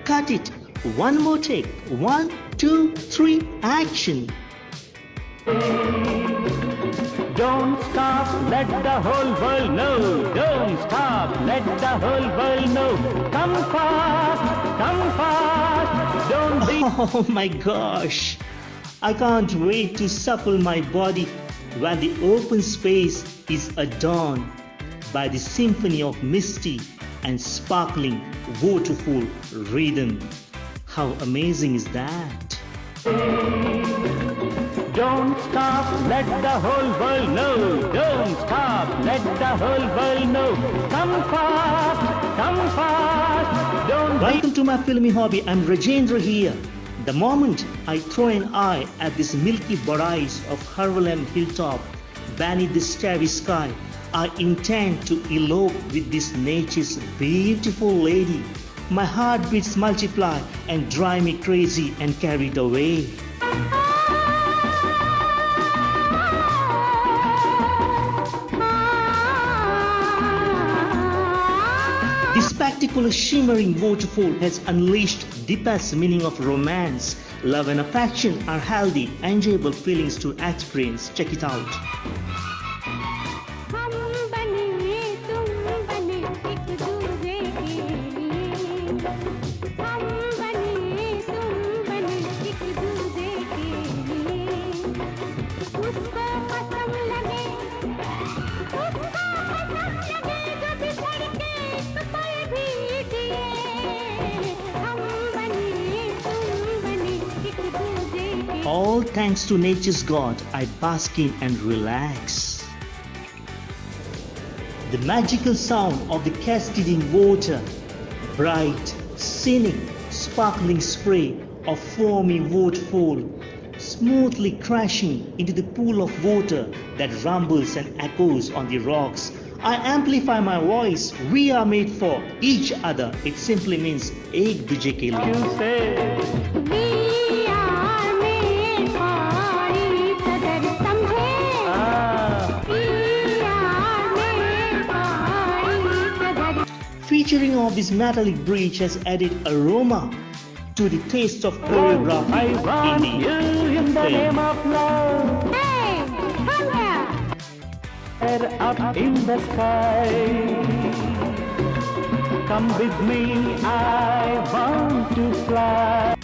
Cut it. One more take. 1, 2, 3, action. Don't stop, let the whole world know. Don't stop, let the whole world know. Come fast, don't be. Oh my gosh. I can't wait to supple my body when the open space is adorned by the symphony of misty and sparkling waterfall rhythm. How amazing is that? Don't stop, let the whole world know. Don't stop, let the whole world know. Come fast, don't be. Welcome to my filmy hobby. I'm Rajendra here. The moment I throw an eye at this milky bodies of Harvelem hilltop beneath the starry sky, I intend to elope with this nature's beautiful lady. My heartbeats multiply and drive me crazy and carried away. This spectacular shimmering waterfall has unleashed deepest meaning of romance. Love and affection are healthy, enjoyable feelings to experience. Check it out. All thanks to nature's God, I bask in and relax. The magical sound of the cascading water, bright, scenic, sparkling spray of foamy waterfall, smoothly crashing into the pool of water that rumbles and echoes on the rocks. I amplify my voice. We are made for each other. It simply means Ek Duje ke liye. You say. Featuring of this metallic bridge has added aroma to the taste of choreography I want in you in the name of love. Hey, come here. Up in the sky. Come with me, I want to fly.